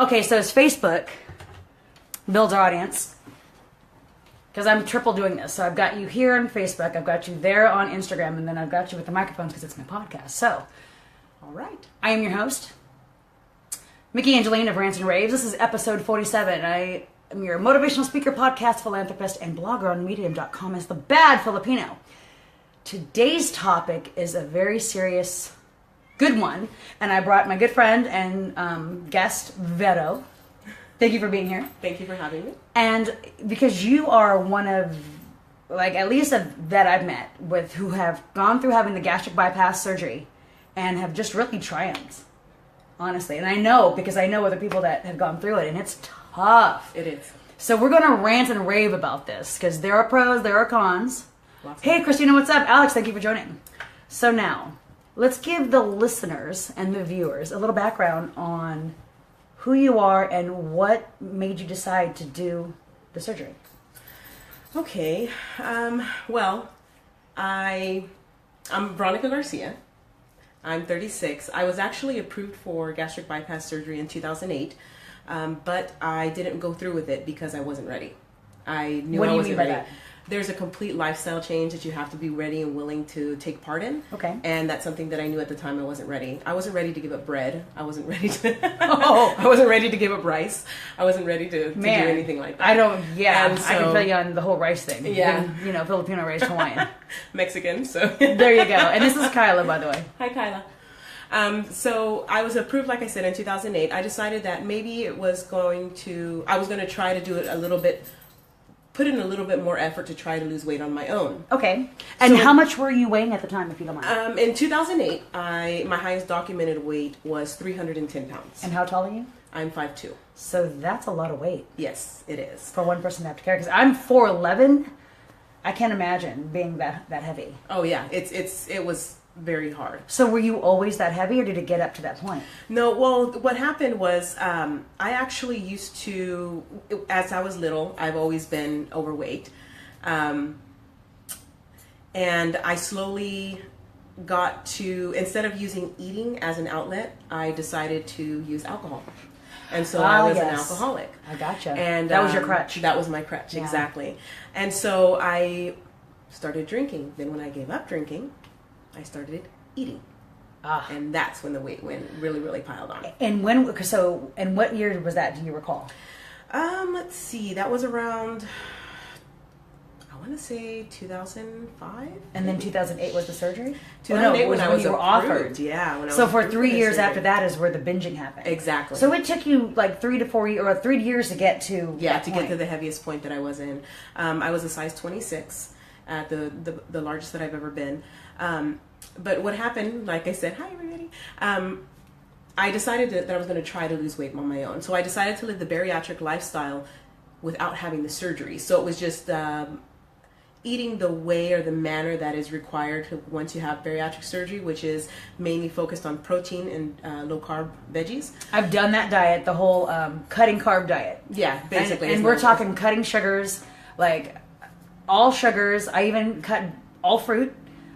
Okay, so it's Facebook builds our audience. Because I'm triple doing this. So I've got you here on Facebook, I've got you there on Instagram, and then I've got you with the microphones because it's my podcast. So, all right. I am your host, Myki Angeline of Rantz and Raves. This is episode 47. I am your motivational speaker, podcast, philanthropist, and blogger on medium.com as the Bad Filipino. Today's topic is a very serious, good one. And I brought my good friend and guest, Vero. Thank you for being here. Thank you for having me. And because you are one of, like, at least that I've met with who have gone through having the gastric bypass surgery and have just really triumphed, honestly. And I know, because I know other people that have gone through it, and it's tough. It is. So we're going to rant and rave about this, because there are pros, there are cons. Hey, Christina, what's up? Alex, thank you for joining. So now, let's give the listeners and the viewers a little background on who you are and what made you decide to do the surgery. Okay. Well, I'm Veronica Garcia. I'm 36. I was actually approved for gastric bypass surgery in 2008, but I didn't go through with it because I wasn't ready. I knew I wasn't ready. What do you mean by that? There's a complete lifestyle change that you have to be ready and willing to take part in. Okay. And that's something that I knew at the time I wasn't ready. I wasn't ready to give up bread. I wasn't ready to I wasn't ready to give up rice. I wasn't ready to do anything like that. I can feel you on the whole rice thing. Yeah. And, Filipino rice, Hawaiian. Mexican, so. There you go. And this is Kyla, by the way. Hi, Kyla. So I was approved, like I said, in 2008. I decided that maybe I was going to try to do it put in a little bit more effort to try to lose weight on my own. Okay. And how much were you weighing at the time, if you don't mind? In 2008, my highest documented weight was 310 pounds. And how tall are you? I'm 5'2". So that's a lot of weight. Yes, it is. For one person to have to carry. Because I'm 4'11". I can't imagine being that heavy. Oh, yeah. It was very hard. So were you always that heavy, or did it get up to that point? No, well, what happened was I actually used to, as I was little, I've always been overweight. And I slowly got to, instead of using eating as an outlet, I decided to use alcohol. And so I was an alcoholic. I gotcha. And that was your crutch. That was my crutch, yeah. Exactly. And so I started drinking. Then when I gave up drinking, I started eating. And that's when the weight really, really piled on. And and what year was that, do you recall? Let's see. That was around, I want to say 2005. And then 2008 was the surgery? 2008 was when I was you were offered. Yeah. When I so for 3 years after that is where the binging happened. Exactly. So it took you like 3 to 4 years, or 3 years to get to get to the heaviest point that I was in. I was a size 26 at the largest that I've ever been. But what happened, like I said, hi everybody, I decided that I was going to try to lose weight on my own. So I decided to live the bariatric lifestyle without having the surgery. So it was just eating the way or the manner that is required once you have bariatric surgery, which is mainly focused on protein and low-carb veggies. I've done that diet, the whole cutting carb diet. Yeah, basically. And we're talking cutting sugars, like all sugars. I even cut all fruit.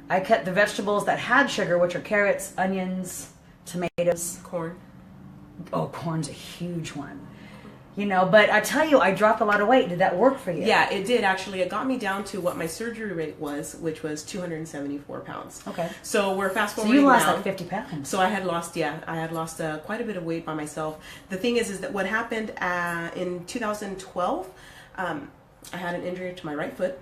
I cut the vegetables that had sugar, which are carrots, onions, tomatoes. Corn. Oh, corn's a huge one. But I tell you, I dropped a lot of weight. Did that work for you? Yeah, it did, actually. It got me down to what my surgery rate was, which was 274 pounds. Okay. So we're fast forwarding now. So you lost now. like 50 pounds. So I had lost quite a bit of weight by myself. The thing is that what happened in 2012, I had an injury to my right foot.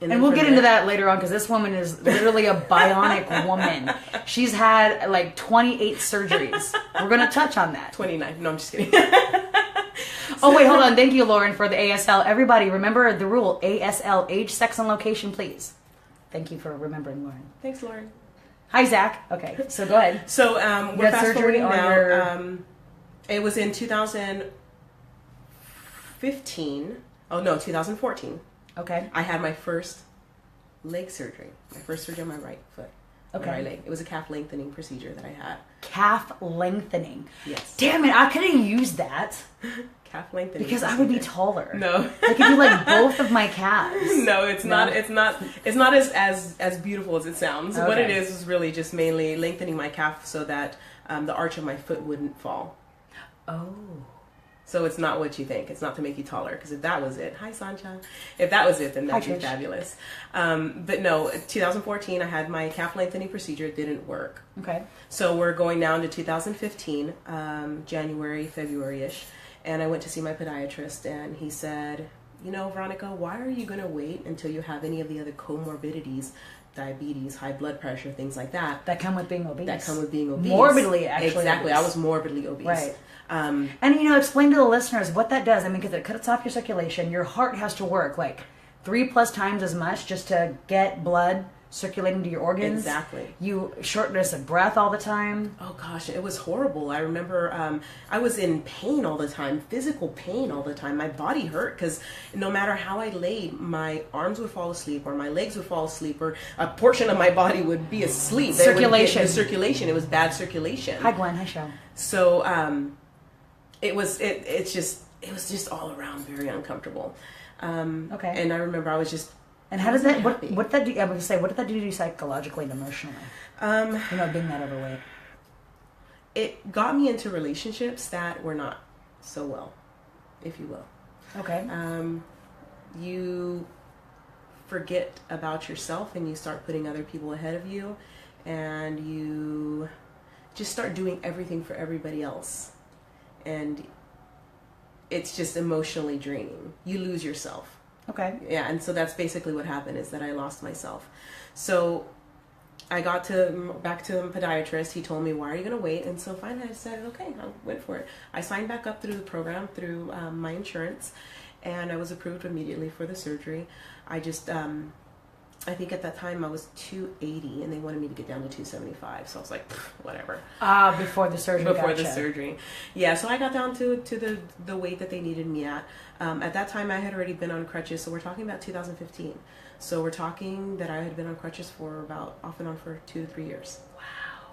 And we'll get into that later on, because this woman is literally a bionic woman. She's had like 28 surgeries. We're going to touch on that. 29. No, I'm just kidding. Oh, wait, hold on. Thank you, Lauren, for the ASL. Everybody, remember the rule. ASL, age, sex, and location, please. Thank you for remembering, Lauren. Thanks, Lauren. Hi, Zach. Okay, so go ahead. So we're fast forwarding now. It was in 2015. Oh, no, 2014. Okay. I had my first leg surgery. My first surgery on my right foot. Okay. My right leg. It was a calf lengthening procedure that I had. Calf lengthening. Yes. Damn it! I couldn't use that. Calf lengthening. Because I would be taller. No. I could do like both of my calves. No, it's not. It's not as beautiful as it sounds. Okay. What it is really just mainly lengthening my calf so that the arch of my foot wouldn't fall. Oh. So it's not what you think. It's not to make you taller, because if that was it, hi Sancha, if that was it, then that'd be fabulous. But no, 2014, I had my calf lengthening procedure. It didn't work. Okay. So we're going down to 2015, January, February-ish, and I went to see my podiatrist, and he said, you know, Veronica, why are you going to wait until you have any of the other comorbidities, diabetes, high blood pressure, things like that. That come with being obese. That come with being obese. Morbidly, actually. Exactly. Obese. I was morbidly obese. Right. And, you know, explain to the listeners what that does. I mean, because it cuts off your circulation. Your heart has to work like 3+ times as much just to get blood circulating to your organs. Exactly. You shortness of breath all the time. Oh gosh, it was horrible. I remember I was in pain all the time, physical pain all the time. My body hurt because no matter how I laid, my arms would fall asleep or my legs would fall asleep or a portion of my body would be asleep. Circulation. Circulation. It was bad circulation. Hi Gwen, hi Cheryl. So it was just all around very uncomfortable. Okay. And I remember I was just. And how does that? What did that do? I was gonna say, what did that do to you psychologically and emotionally? You know, being that overweight. It got me into relationships that were not so well, if you will. Okay. You forget about yourself and you start putting other people ahead of you, and you just start doing everything for everybody else, and it's just emotionally draining. You lose yourself. Okay. Yeah, and so that's basically what happened, is that I lost myself. So I got back to a podiatrist. He told me, why are you going to wait? And so finally I decided, okay, I went for it. I signed back up through the program, through my insurance, and I was approved immediately for the surgery. I just, I think at that time I was 280 and they wanted me to get down to 275. So I was like, whatever. Before the surgery. Before gotcha. the surgery. Yeah, so I got down to the weight that they needed me at. At that time I had already been on crutches, so we're talking about 2015. So we're talking that I had been on crutches for about, off and on for 2 to 3 years. Wow.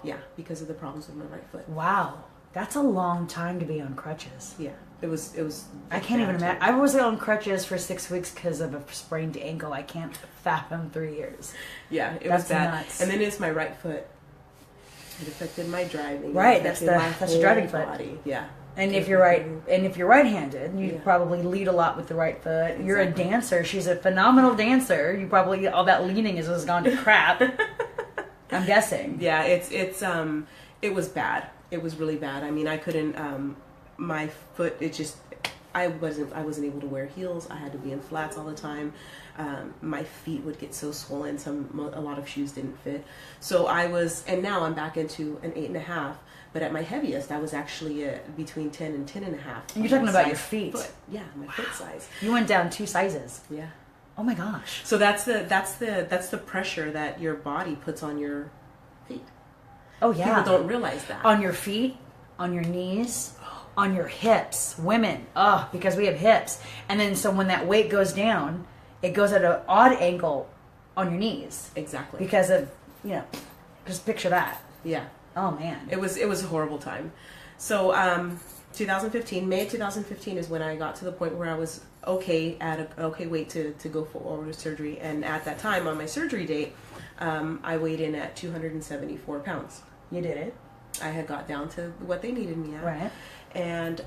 Yeah, because of the problems with my right foot. Wow. That's a long time to be on crutches. Yeah, it was. I can't even imagine. I was on crutches for 6 weeks because of a sprained ankle. I can't fathom 3 years. Yeah, it That's was bad. nuts. And then it's my right foot. It affected my driving. Right, that's the driving foot. Body. Yeah. And if you're right-handed, you probably lead a lot with the right foot. Exactly. You're a dancer. She's a phenomenal dancer. You probably all that leaning has gone to crap. I'm guessing. Yeah, it was bad. It was really bad. I mean, I couldn't. My foot. It just. I wasn't able to wear heels. I had to be in flats all the time. My feet would get so swollen. A lot of shoes didn't fit. So I was, and now I'm back into an 8.5. But at my heaviest, I was actually between 10 and 10.5. And you're talking about your feet. Foot. Yeah, my foot size. You went down 2 sizes. Yeah. Oh my gosh. So that's the pressure that your body puts on your feet. Oh yeah. People don't realize that. On your feet, on your knees, on your hips. Women, because we have hips. And then so when that weight goes down, it goes at an odd angle on your knees. Exactly. Because of, just picture that. Yeah. Oh man. It was a horrible time. So 2015, May 2015 is when I got to the point where I was okay at an okay weight to go forward with surgery. And at that time, on my surgery date, I weighed in at 274 pounds. You did it. I had got down to what they needed me at. Right. And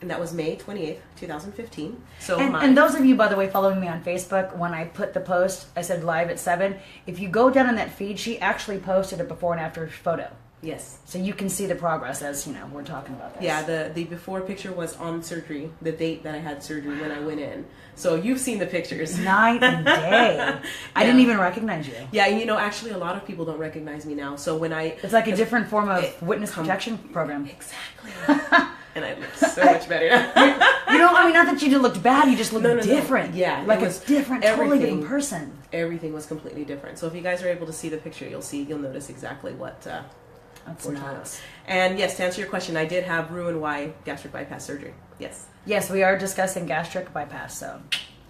that was May 28th, 2015. So and those of you, by the way, following me on Facebook, when I put the post, I said live at 7. If you go down on that feed, she actually posted a before and after photo. Yes. So you can see the progress as, we're talking about this. Yeah, the before picture was on surgery, the date that I had surgery when I went in. So you've seen the pictures. Night and day. I didn't even recognize you. Yeah, actually a lot of people don't recognize me now. So when It's like a different form of witness protection program. Exactly. And I look so much better now. Not that you looked bad, you just looked different. No. Yeah. Like a different, totally different person. Everything was completely different. So if you guys are able to see the picture, you'll notice exactly what that's nuts. And yes, to answer your question, I did have Roux-en-Y gastric bypass surgery. Yes. Yes, we are discussing gastric bypass. So,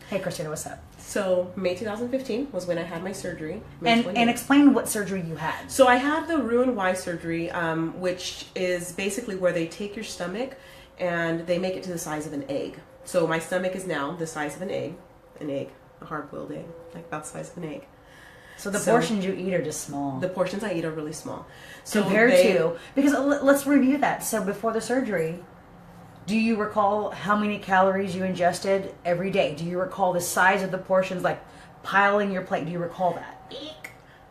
hey, Christina, what's up? So May 2015 was when I had my surgery. And explain what surgery you had. So I had the Roux-en-Y surgery, which is basically where they take your stomach and they make it to the size of an egg. So my stomach is now the size of an egg, a hard-boiled egg, like about the size of an egg. So the portions you eat are just small. The portions I eat are really small. So compared to, because let's review that. So before the surgery, do you recall how many calories you ingested every day? Do you recall the size of the portions, like piling your plate? Do you recall that?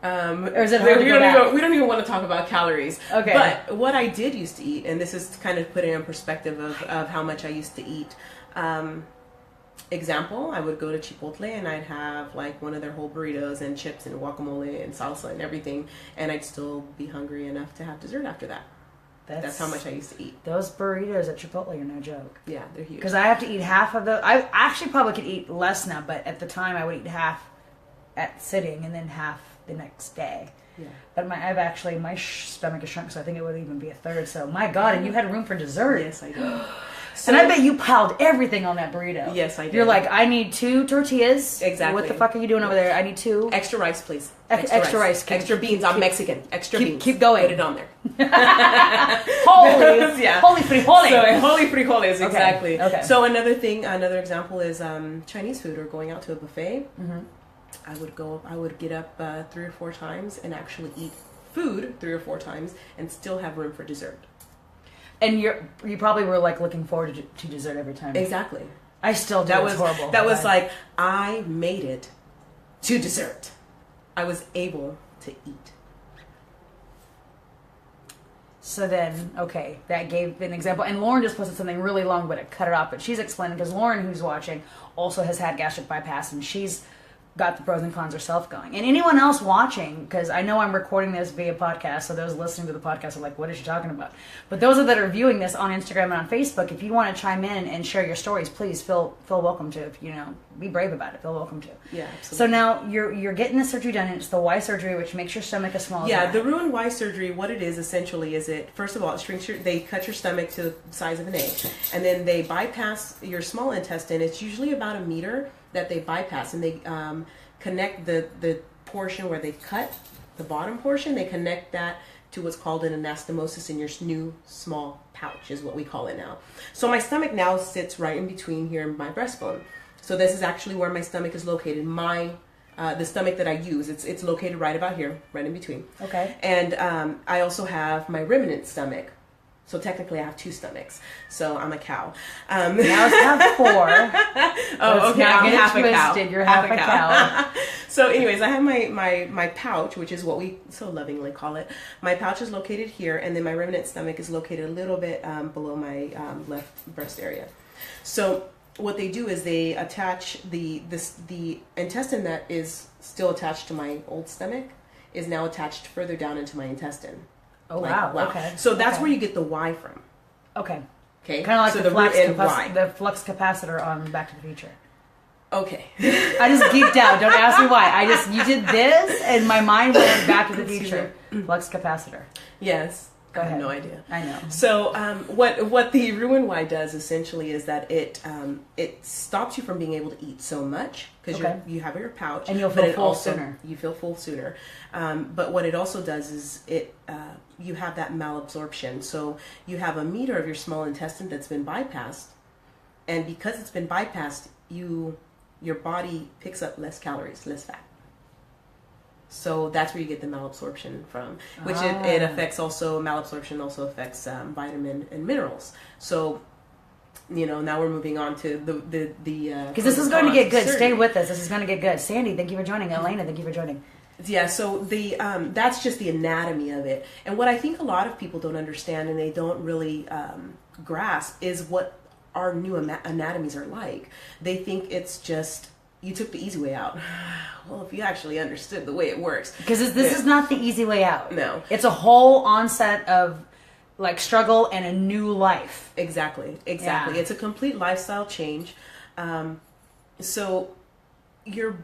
Or is it hard we don't even want to talk about calories. Okay. But what I did used to eat, and this is kind of putting in perspective of how much I used to eat. Example, I would go to Chipotle and I'd have like one of their whole burritos and chips and guacamole and salsa and everything, and I'd still be hungry enough to have dessert after that. That's how much I used to eat. Those burritos at Chipotle are no joke. Yeah, they're huge. Because I have to eat half of the. I actually probably could eat less now, but at the time I would eat half at sitting and then half the next day. Yeah. But my stomach is shrunk, so I think it would even be a third. So my God, and you had room for dessert. Yes, I did. And I bet you piled everything on that burrito. Yes, I did. You're like, I need 2 tortillas. Exactly. What the fuck are you doing over there? I need 2. Extra rice, please. Extra rice. Extra beans. I'm Mexican. Extra beans. Keep going. Put it on there. Holy, yeah. Holy frijoles. So, holy frijoles, exactly. Okay. So another example is Chinese food or going out to a buffet. Mm-hmm. I would get up 3 or 4 times and actually eat food 3 or 4 times and still have room for dessert. And you probably were like looking forward to dessert every time. Exactly. I still do. That was horrible. That was like, I made it to dessert. I was able to eat. So then, okay, that gave an example. And Lauren just posted something really long, but it cut it off. But she's explaining, because Lauren, who's watching, also has had gastric bypass, and she's got the pros and cons herself going. And anyone else watching, because I know I'm recording this via podcast, so those listening to the podcast are like, what is she talking about? But those that are viewing this on Instagram and on Facebook, if you want to chime in and share your stories, please feel welcome to. If be brave about it. Feel welcome to. Yeah, absolutely. So now you're getting the surgery done, and it's the Y surgery, which makes your stomach as small as Yeah, that. the Ruin Y surgery, what it is essentially is first of all, it shrinks they cut your stomach to the size of an egg, and then they bypass your small intestine. It's usually about a meter that they bypass, and they connect the portion where they cut the bottom portion. They connect that to what's called an anastomosis in your new small pouch, is what we call it now. So my stomach now sits right in between here and my breastbone. So this is actually where my stomach is located. The stomach that I use, it's located right about here, right in between. Okay. And I also have my ruminant stomach. So technically I have 2 stomachs. So I'm a cow. Now it's have 4. Oh, okay. I'm half a cow. You're half a cow. So anyways, I have my pouch, which is what we so lovingly call it. My pouch is located here, and then my ruminant stomach is located a little bit below my left breast area. So what they do is they attach the intestine that is still attached to my old stomach is now attached further down into my intestine. Oh, wow. Okay. So that's where you get the Y from. Okay. Okay. Kind of like so the flux capacitor on Back to the Future. Okay. I just geeked out. Don't ask me why. You did this, and my mind went Back to the Future. Flux capacitor. Yes. Go ahead. I have no idea. I know. So what the Ruin Y does essentially is that it stops you from being able to eat so much because you have your pouch, and you'll feel full sooner. You feel full sooner. But what it also does is you have that malabsorption. So you have a meter of your small intestine that's been bypassed, and because it's been bypassed, your body picks up less calories, less fat. So that's where you get the malabsorption from, which it affects also, malabsorption also affects vitamin and minerals. So, now we're moving on to the because this is going to get good. Surgery. Stay with us. This is going to get good. Sandy, thank you for joining. Elena, thank you for joining. Yeah, so that's just the anatomy of it. And what I think a lot of people don't understand and they don't really grasp is what our new anatomies are like. They think it's just, you took the easy way out. Well, if you actually understood the way it works. Because this is not the easy way out. No. It's a whole onset of struggle and a new life. Exactly. Yeah. It's a complete lifestyle change. So you're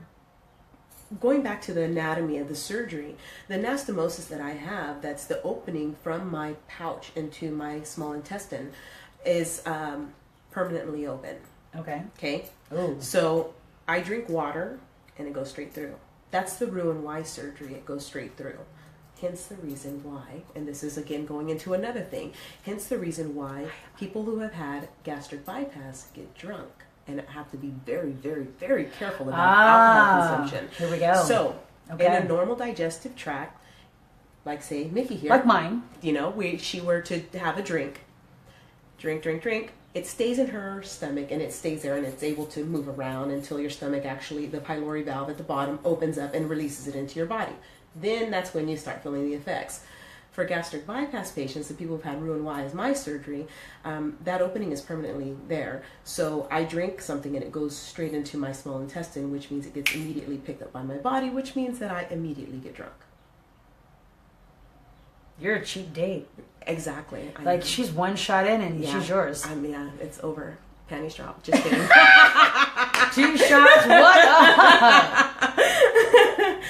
going back to the anatomy of the surgery. The anastomosis that I have, that's the opening from my pouch into my small intestine, is permanently open. Okay. Ooh. So I drink water and it goes straight through. That's the Ruin Y surgery. It goes straight through. Hence the reason why, and this is again going into another thing, hence the reason why people who have had gastric bypass get drunk and have to be very, very, very careful about alcohol consumption. Here we go. So Okay. In a normal digestive tract, like say Myki here, like mine, she were to have a drink, it stays in her stomach and it stays there and it's able to move around until your stomach actually, the pylori valve at the bottom opens up and releases it into your body. Then that's when you start feeling the effects. For gastric bypass patients, the people who've had Roux-en-Y as my surgery, that opening is permanently there. So I drink something and it goes straight into my small intestine, which means it gets immediately picked up by my body, which means that I immediately get drunk. you're a cheap date. Exactly. Like she's one shot in and she's yours. It's over. Panties drop. Just kidding. 2 shots. What up?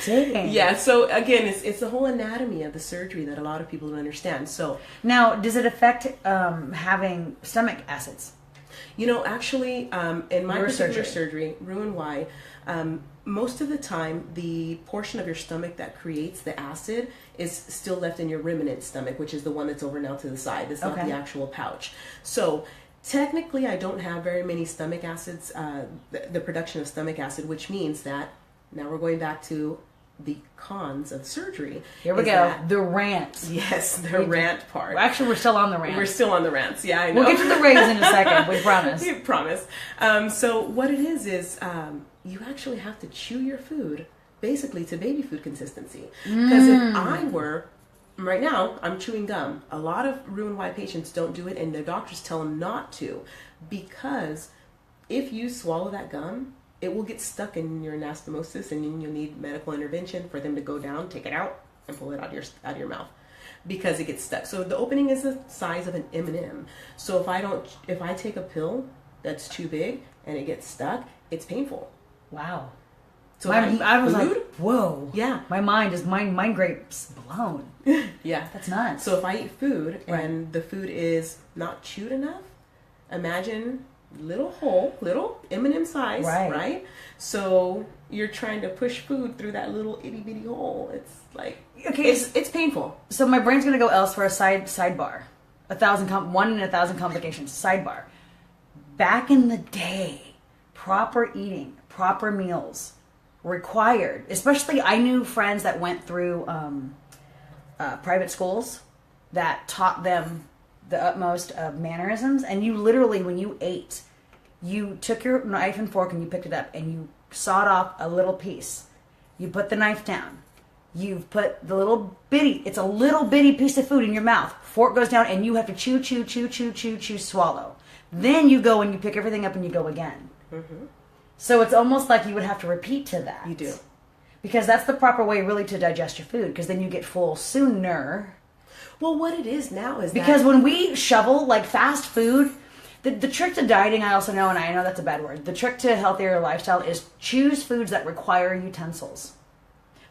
Dang. Yeah. So again, it's the whole anatomy of the surgery that a lot of people don't understand. So now, does it affect having stomach acids? Actually, in my particular surgery, Roux-en-Y, most of the time, the portion of your stomach that creates the acid is still left in your ruminant stomach, which is the one that's over now to the side. That's not the actual pouch. So technically, I don't have very many stomach acids, the production of stomach acid, which means that, now we're going back to the cons of surgery. Here we go. The rants. Yes, the rant part. Actually, we're still on the rant. We're still on the rants. Yeah, I know. We'll get to the raves in a second. We promise. We promise. So what it is you actually have to chew your food basically to baby food consistency. Because if I were, right now, I'm chewing gum. A lot of Roux-en-Y patients don't do it, and their doctors tell them not to, because if you swallow that gum, it will get stuck in your anastomosis, and then you'll need medical intervention for them to go down, take it out, and pull it out of your mouth, because it gets stuck. So the opening is the size of an M&M. So if I take a pill that's too big and it gets stuck, it's painful. Wow. So I was like, whoa. Yeah. My mind grape's blown. Yeah. That's nuts. So if I eat food and the food is not chewed enough, imagine little M&M size, right? So you're trying to push food through that little itty bitty hole. It's like, it's painful. So my brain's gonna go elsewhere. Sidebar. 1 in 1,000 complications. Sidebar. Back in the day, proper eating, proper meals required. Especially, I knew friends that went through private schools that taught them the utmost of mannerisms, and you literally, when you ate, you took your knife and fork and you picked it up and you sawed off a little piece. You put the knife down. You put the it's a little bitty piece of food in your mouth. Fork goes down and you have to chew, swallow. Then you go and you pick everything up and you go again. Mm-hmm. So it's almost like you would have to repeat to that. You do. Because that's the proper way really to digest your food, because then you get full sooner. Well, what it is now is because when we shovel, like fast food, the trick to dieting, I also know, and I know that's a bad word, the trick to a healthier lifestyle is choose foods that require utensils.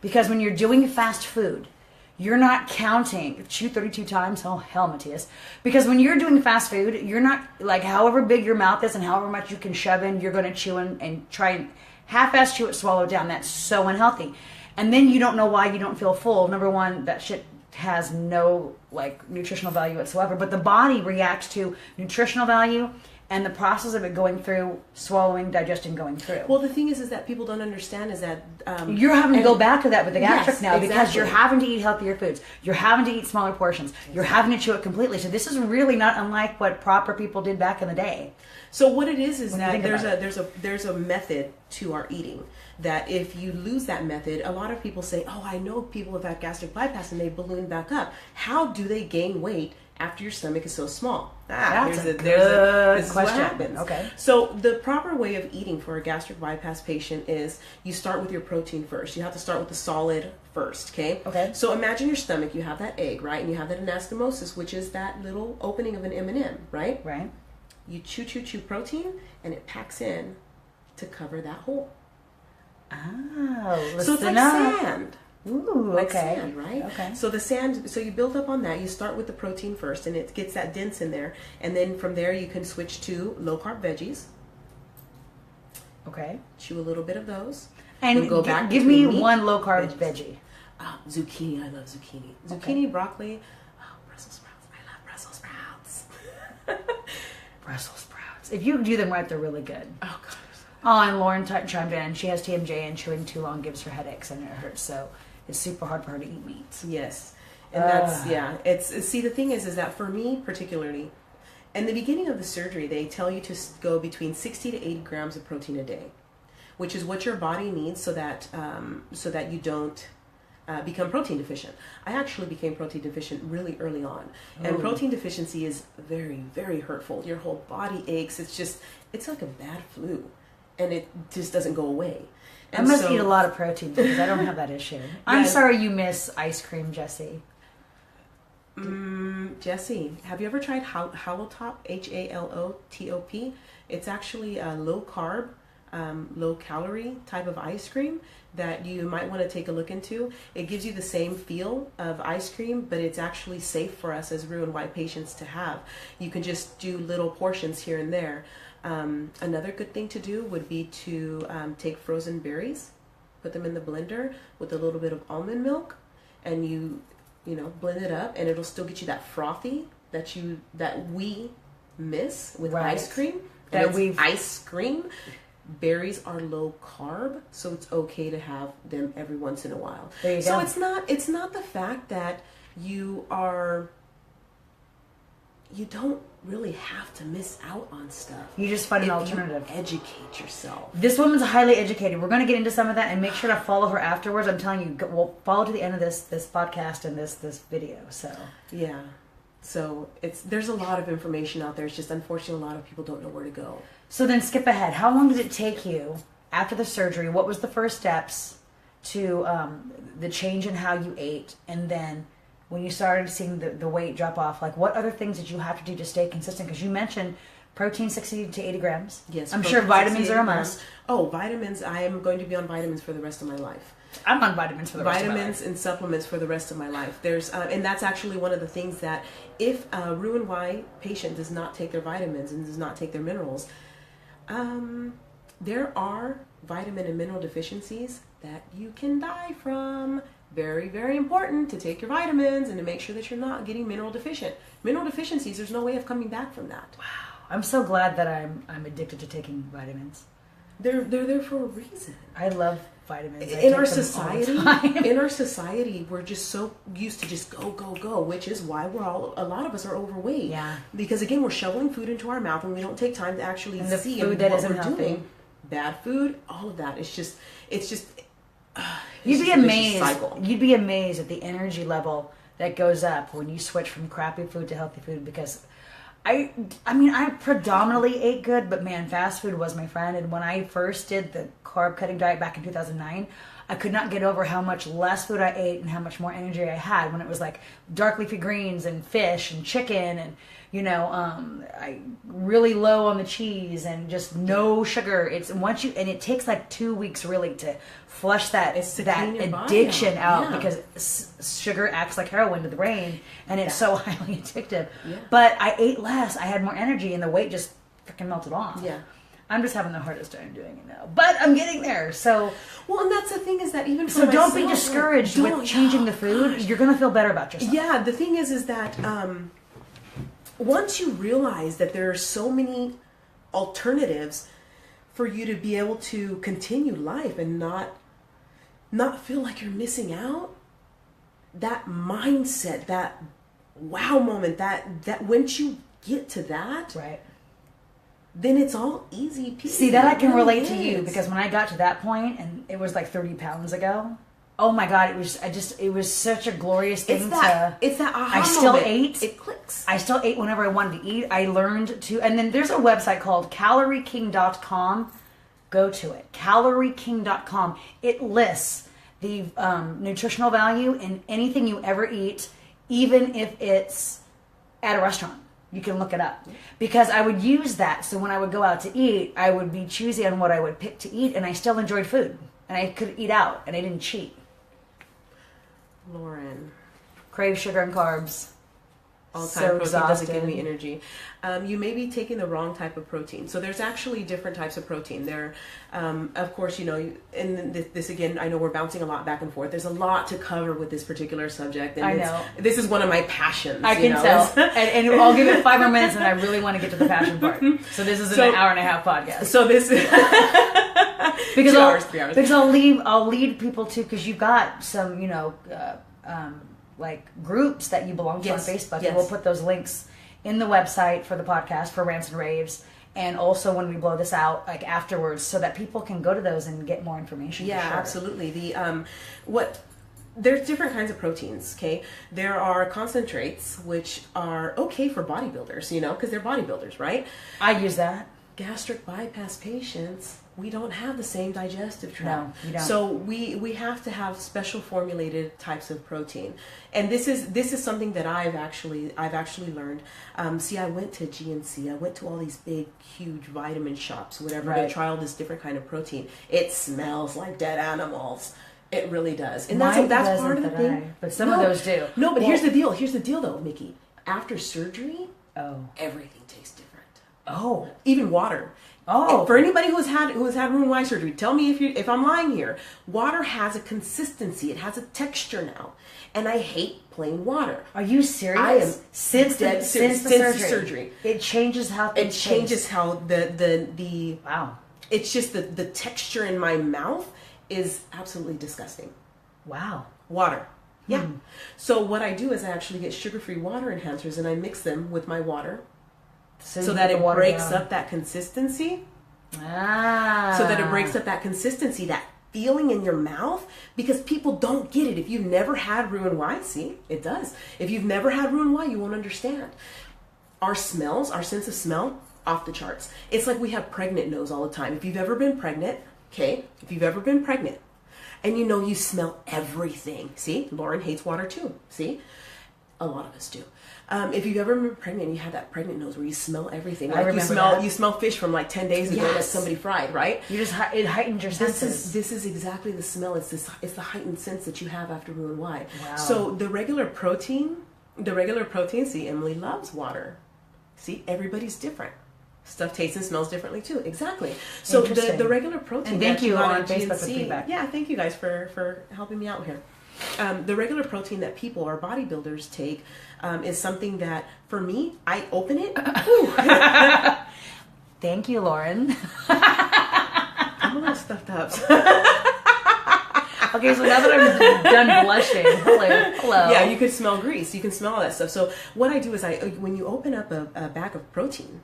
Because when you're doing fast food, you're not counting, chew 32 times, oh hell, Matthias. Because when you're doing fast food, you're not, like however big your mouth is and however much you can shove in, you're going to chew and try and half-ass chew it, swallow it down. That's so unhealthy. And then you don't know why you don't feel full. Number one, that shit has no like nutritional value whatsoever, but the body reacts to nutritional value and the process of it going through, swallowing, digesting, going through. Well, the thing is that people don't understand is that you're having to go back to that with the gastric now, exactly. Because you're having to eat healthier foods. You're having to eat smaller portions. Exactly. You're having to chew it completely. So this is really not unlike what proper people did back in the day. So what it is that there's a method to our eating. That if you lose that method, a lot of people say, oh, I know people have had gastric bypass and they balloon back up. How do they gain weight after your stomach is so small? That's a good question. Okay. So the proper way of eating for a gastric bypass patient is you start with your protein first. You have to start with the solid first, okay? Okay. So imagine your stomach, you have that egg, right? And you have that anastomosis, which is that little opening of an M&M, right? Right. You chew protein and it packs in to cover that hole. Oh, so it's like sand. Ooh, like okay. sand, right? Okay. So the sand, so you build up on that. You start with the protein first, and it gets that dense in there, and then from there you can switch to low carb veggies. Okay. Chew a little bit of those, and go back. Give me one low carb veggie. Zucchini. I love zucchini. Okay. Zucchini, broccoli. Oh, Brussels sprouts. I love Brussels sprouts. Brussels sprouts. If you do them right, they're really good. Oh God. Oh, and Lauren chimed in. She has TMJ, and chewing too long gives her headaches and it hurts. So it's super hard for her to eat meat. Yes, and that's It's see, the thing is that for me particularly, in the beginning of the surgery, they tell you to go between 60 to 80 grams of protein a day, which is what your body needs so that you don't become protein deficient. I actually became protein deficient really early on, and protein deficiency is very, very hurtful. Your whole body aches. It's like a bad flu, and it just doesn't go away. And I must eat a lot of protein because I don't have that issue. I'm sorry you miss ice cream, Jesse. Jesse, have you ever tried Halotop? HALOTOP? It's actually a low carb, low calorie type of ice cream that you might want to take a look into. It gives you the same feel of ice cream, but it's actually safe for us as Roux-en-Y patients to have. You can just do little portions here and there. Another good thing to do would be to take frozen berries, put them in the blender with a little bit of almond milk, and you blend it up, and it'll still get you that frothy that we miss with ice cream. Ice cream. Berries are low carb, so it's okay to have them every once in a while. There you so go. it's not the fact that you don't really have to miss out on stuff. You just find an alternative. You educate yourself. This woman's highly educated. We're going to get into some of that and make sure to follow her afterwards. I'm telling you, we'll follow to the end of this podcast and this video. So yeah, so there's a lot of information out there. It's just unfortunately a lot of people don't know where to go. So then skip ahead. How long did it take you after the surgery? What was the first steps to the change in how you ate, and then when you started seeing the weight drop off, like what other things did you have to do to stay consistent? Because you mentioned protein 60 to 80 grams. Yes. I'm sure vitamins are a must. Oh, vitamins. I am going to be on vitamins for the rest of my life. I'm on vitamins for the rest of my life. Vitamins and supplements for the rest of my life. There's and that's actually one of the things that if a Roux-en-Y patient does not take their vitamins and does not take their minerals, there are vitamin and mineral deficiencies that you can die from. Very, very important to take your vitamins and to make sure that you're not getting mineral deficient. Mineral deficiencies, there's no way of coming back from that. Wow. I'm so glad that I'm addicted to taking vitamins. They're there for a reason. I love vitamins. In our society, we're just so used to just go, which is why a lot of us are overweight. Yeah. Because again, we're shoveling food into our mouth and we don't take time to actually see food that what isn't we're healthy. doing. Bad food, all of that. It's just You'd be amazed. You'd be amazed at the energy level that goes up when you switch from crappy food to healthy food. Because I predominantly ate good, but man, fast food was my friend. And when I first did the carb cutting diet back in 2009, I could not get over how much less food I ate and how much more energy I had when it was like dark leafy greens and fish and chicken and I really low on the cheese and just no sugar. And it takes like 2 weeks really to flush that addiction out because sugar acts like heroin to the brain and it's so highly addictive. Yeah. But I ate less, I had more energy, and the weight just freaking melted off. Yeah. I'm just having the hardest time doing it now, but I'm getting there. So, and that's the thing is that even for so don't be discouraged with changing the food. You're gonna feel better about yourself. Yeah, the thing is that once you realize that there are so many alternatives for you to be able to continue life and not feel like you're missing out, that mindset, that wow moment, that once you get to that, right, then it's all easy peasy. See, that I can relate to you, because when I got to that point, and it was like 30 pounds ago, oh my God, it was such a glorious thing. It's that aha I still moment. ate. It clicks. I still ate whenever I wanted to eat. I learned to, and then there's a website called calorieking.com. Go to it. calorieking.com. It lists the nutritional value in anything you ever eat, even if it's at a restaurant. You can look it up. Because I would use that, so when I would go out to eat, I would be choosy on what I would pick to eat, and I still enjoyed food. And I could eat out, and I didn't cheat. Lauren. Crave sugar and carbs. all-time So protein exhausted. doesn't give me energy. You may be taking the wrong type of protein. So there's actually different types of protein. There, of course, you know, and this again, I know we're bouncing a lot back and forth. There's a lot to cover with this particular subject. And I know. this is one of my passions. I can tell. and I'll give it 5 more minutes, and I really want to get to the passion part. So this is an hour and a half podcast. So this is because 2 hours, 3 hours. Because I'll lead people to, because you've got some, you know, like groups that you belong to Yes, on Facebook, yes. and we'll put those links in the website for the podcast for Rantz and Raves, and also when we blow this out, like afterwards, so that people can go to those and get more information. Yeah, for sure. absolutely. There's different kinds of proteins, okay? There are concentrates, which are okay for bodybuilders, you know, because they're bodybuilders, right? I use that. Gastric bypass patients, we don't have the same digestive tract. No, you don't. So we have to have special formulated types of protein. And this is something that I've actually learned. See, I went to GNC, I went to all these big, huge vitamin shops, whatever, Right. to try all this different kind of protein. It smells like dead animals. It really does. And Mine that's doesn't, part of the but thing. but some of those do. No, but Well- here's the deal. Here's the deal though, Myki. After surgery, everything tastes different. Oh. Even water. Oh. For anybody who has had root and eye surgery, tell me if I'm lying here. Water has a consistency. It has a texture now, and I hate plain water. Are you serious? I am since dead the serious. since the Since surgery. surgery. It changes how It things changes taste. how the Wow. it's just the texture in my mouth is absolutely disgusting. Wow. Water. Yeah. So what I do is I actually get sugar-free water enhancers and I mix them with my water So so you that get the it water breaks down. up that consistency. Ah. So that it breaks up that consistency, that feeling in your mouth, because people don't get it. If you've never had roux Y, see, it does. If you've never had roux Y, you won't understand. Our smells, our sense of smell, off the charts. It's like we have pregnant nose all the time. If you've ever been pregnant, okay, if you've ever been pregnant, and you know you smell everything. See, Lauren hates water too. See, a lot of us do. If you've ever been pregnant, you have that pregnant nose where you smell everything. I Like remember you smell fish from like 10 days ago that Yes. somebody fried, right? You just it heightens your senses. This is exactly the smell. It's the heightened sense that you have after roux Y. Wow. So the regular protein. See, Emily loves water. See, everybody's different. Stuff tastes and smells differently too. Exactly. So Interesting. the regular protein. And thank that you got on at Facebook for GNC feedback. Yeah, thank you guys for helping me out here. The regular protein that people or bodybuilders take is something that, for me, I open it. Thank you, Lauren. I'm a little stuffed up. Okay, so now that I'm done blushing, hello. Yeah, you can smell grease. You can smell all that stuff. So what I do is when you open up a bag of protein,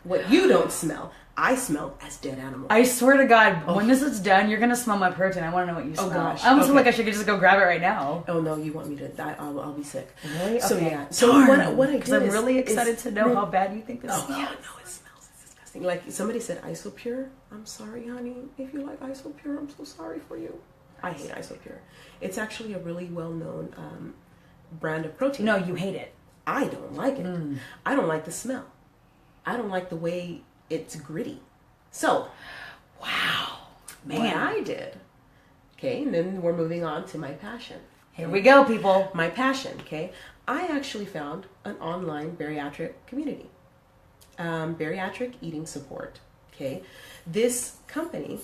what you don't smell, I smell as dead animal. I swear to God, when this is done, you're gonna smell my protein. I want to know what you smell. gosh, I almost feel okay. like I should just go grab it right now. Oh no, you want me to die? I'll be sick. Really? So Okay. yeah. So what I Because do I'm is really excited is- to know how bad you think this Oh smells. yeah, no, it smells. It's disgusting. Like somebody said, Isopure. I'm sorry, honey. If you like Isopure, I'm so sorry for you. I hate Isopure. It's actually a really well-known brand of protein. No, you hate it. I don't like it. I don't like the smell. I don't like the way it's gritty. So, Wow, what man. I did, okay, and then we're moving on to my passion. Here we go, people. My passion, okay. I actually found an online bariatric community, bariatric eating support. Okay, this company,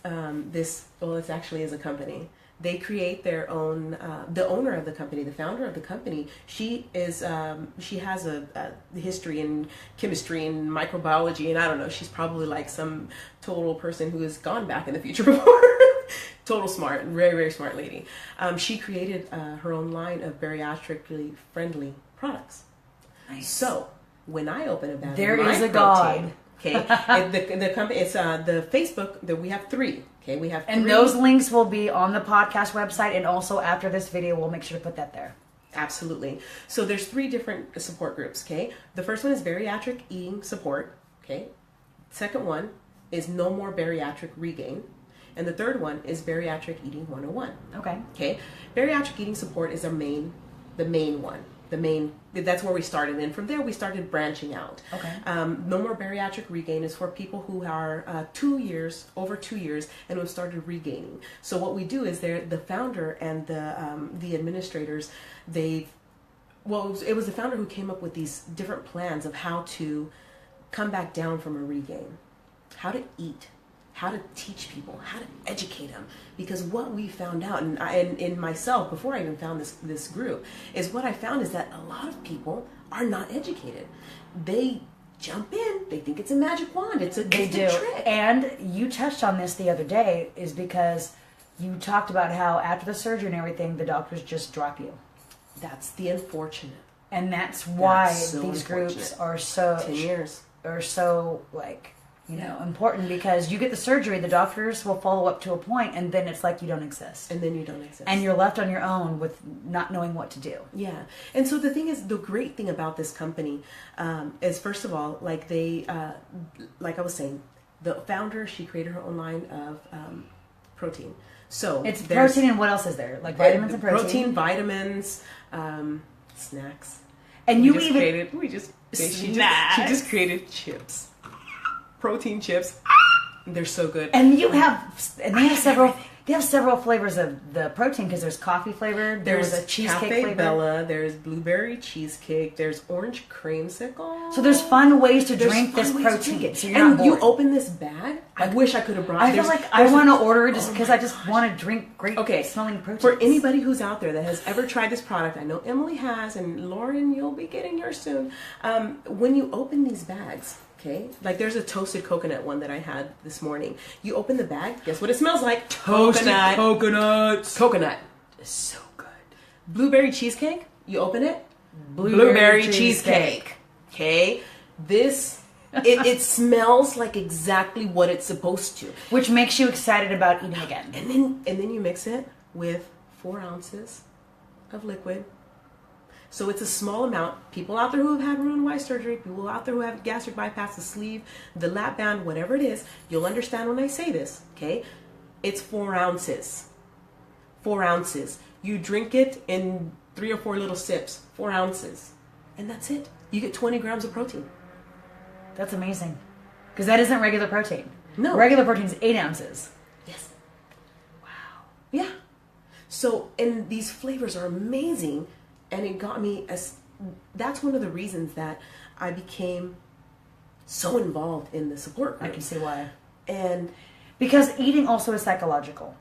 it actually is a company. They create their own. The owner of the company, the founder of the company, she has a history in chemistry and microbiology, and I don't know. She's probably like some total person who has gone back in the future before. Total smart, very very smart lady. She created her own line of bariatrically friendly products. Nice. So when I open a bag, There of my is a protein, God. Okay, the company. It's the Facebook that we have 3. Okay, we have 3. And those links will be on the podcast website, and also after this video, we'll make sure to put that there. Absolutely. So there's 3 different support groups. Okay, the first one is bariatric eating support. Okay, second one is no more bariatric regain, and the third one is bariatric eating 101. Okay. Okay, bariatric eating support is the main one. That's where we started, and from there we started branching out. Okay. No more bariatric regain is for people who are over 2 years and who have started regaining. So what we do is the founder and the administrators, they well, it was the founder who came up with these different plans of how to come back down from a regain, how to eat, how to teach people, how to educate them. Because what we found out, and in myself, before I even found this group, is what I found is that a lot of people are not educated. They jump in, they think it's a magic wand, it's a trick. And you touched on this the other day, is because you talked about how after the surgery and everything, the doctors just drop you. That's the unfortunate. And that's why so these groups are so 10 years. Are so important, because you get the surgery, the doctors will follow up to a point, and then it's like you don't exist. And then you don't exist. And you're left on your own with not knowing what to do. Yeah. And so the thing is, the great thing about this company is, first of all, like they, like I was saying, the founder, she created her own line of protein. So it's protein, and what else is there? Like vitamins and protein? Protein, vitamins, snacks. And She just created chips. Protein chips. They're so good. And they have several flavors of the protein, because there's coffee flavor, there's a cheesecake Cafe flavor. Bella, there's blueberry cheesecake, there's orange creamsicle. So there's fun ways to drink this protein. So you're not bored. You open this bag. I wish I could have brought. I feel like I want to order it just because I just want to drink great smelling protein. For anybody who's out there that has ever tried this product, I know Emily has, and Lauren, you'll be getting yours soon. When you open these bags, okay, like there's a toasted coconut one that I had this morning. You open the bag, guess what it smells like? Toasted coconuts. Coconut. It's so good. Blueberry cheesecake. You open it. Blueberry cheesecake. Okay, this. It smells like exactly what it's supposed to, which makes you excited about eating again. And then you mix it with 4 ounces of liquid. So it's a small amount. People out there who have had Roux-en-Y surgery, people out there who have gastric bypass, the sleeve, the lap band, whatever it is, you'll understand when I say this. Okay, it's 4 ounces. 4 ounces. You drink it in 3 or 4 little sips. 4 ounces, and that's it. You get 20 grams of protein. That's amazing. Because that isn't regular protein. No. Regular protein is 8 ounces. Yes. Wow. Yeah. So, and these flavors are amazing. And it got me, that's one of the reasons that I became so involved in the support group. I can see why. And because eating also is psychological.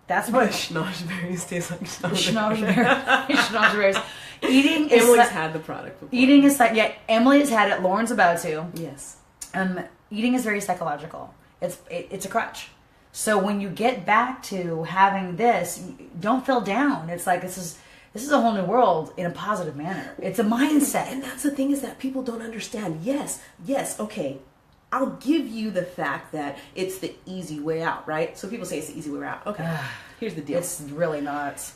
That's what schnozberries taste like. Schnozberries. Eating is Emily's had the product before. Eating is Emily has had it. Lauren's about to. Yes. Eating is very psychological. It's a crutch. So when you get back to having this, don't feel down. It's like this is a whole new world in a positive manner. It's a mindset. And that's the thing, is that people don't understand. Yes, okay. I'll give you the fact that it's the easy way out, right? So people say it's the easy way out. Okay, here's the deal. It's really not.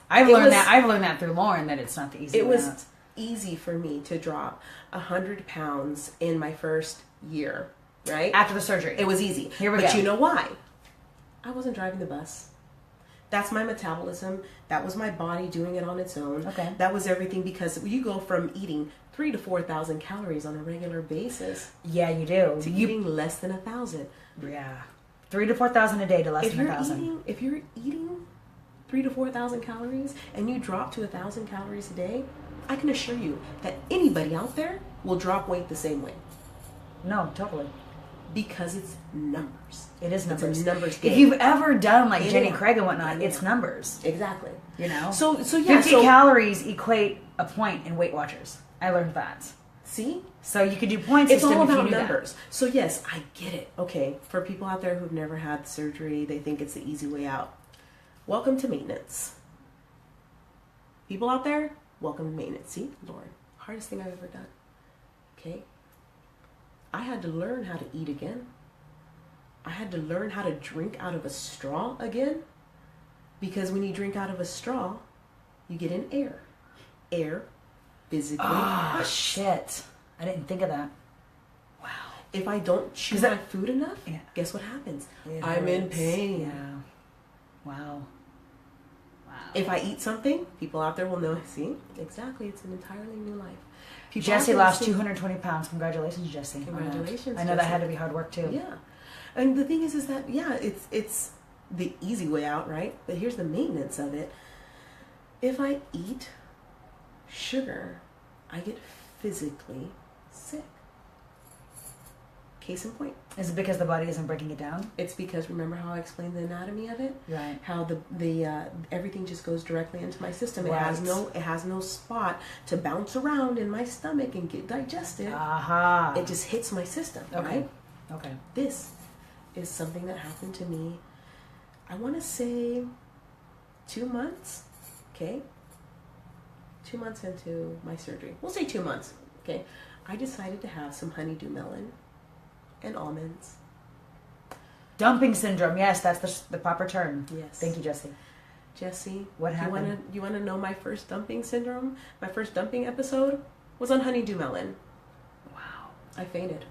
I've learned that through Lauren, that it's not the easy way out. It was easy for me to drop 100 pounds in my first year, right? After the surgery. It was easy. Here we go. But you know why? I wasn't driving the bus. That's my metabolism. That was my body doing it on its own. Okay. That was everything, because you go from eating 3,000 to 4,000 calories on a regular basis. Yeah, you do. To eating less than 1,000. Yeah. 3,000 to 4,000 a day to less than 1,000. If you're eating 3,000 to 4,000 calories and you drop to 1,000 calories a day, I can assure you that anybody out there will drop weight the same way. No, totally. Because it's numbers. It is numbers. It's a numbers game. If you've ever done like Jenny Craig and whatnot, it's numbers. Exactly. You know? So yeah. 50 calories equate a point in Weight Watchers. I learned that. See? So you could do point It's system all if you about knew numbers. that. So yes, I get it. Okay, for people out there who've never had surgery, they think it's the easy way out. Welcome to maintenance. People out there, welcome to maintenance. See, Lauren, hardest thing I've ever done. Okay? I had to learn how to eat again. I had to learn how to drink out of a straw again. Because when you drink out of a straw, you get in air. Air physically hurts. Shit. I didn't think of that. Wow. If I don't chew my food enough, guess what happens? I'm in pain. Yeah. Wow. If I eat something, people out there will know. See? Exactly. It's an entirely new life. Jesse lost 220 pounds. Congratulations, Jesse. Congratulations. I know that had to be hard work too. Yeah. And the thing is that, it's the easy way out, right? But here's the maintenance of it. If I eat sugar, I get physically sick. Case in point. Is it because the body isn't breaking it down? It's because, remember how I explained the anatomy of it? Right. How the everything just goes directly into my system. It Right. has no spot to bounce around in my stomach and get digested. Aha. It just hits my system. Okay. Right? Okay. This is something that happened to me, I want to say 2 months. Okay. 2 months into my surgery. We'll say 2 months. Okay. I decided to have some honeydew melon and almonds. Dumping syndrome. Yes, that's the proper term. Yes. Thank you, Jesse. Jesse, what happened? You want to know my first dumping syndrome? My first dumping episode was on honeydew melon. Wow. I fainted.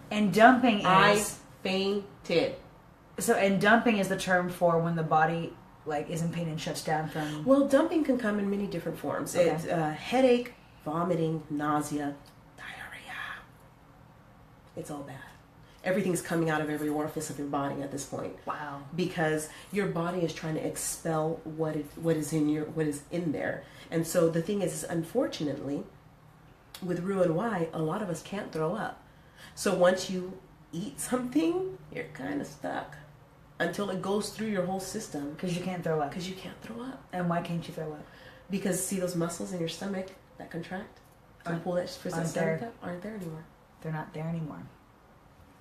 And dumping is... I fainted. So, and dumping is the term for when the body like is in pain and shuts down from... Well, dumping can come in many different forms. Okay. It's headache, vomiting, nausea, diarrhea. It's all bad. Everything's coming out of every orifice of your body at this point. Wow. Because your body is trying to expel what is in there. And so the thing is, unfortunately, with Roux-en-Y, a lot of us can't throw up. So once you eat something, you're kind of stuck until it goes through your whole system. Because you can't throw up. Because you can't throw up. And why can't you throw up? Because see those muscles in your stomach that contract to pull that stomach up aren't there anymore. They're not there anymore.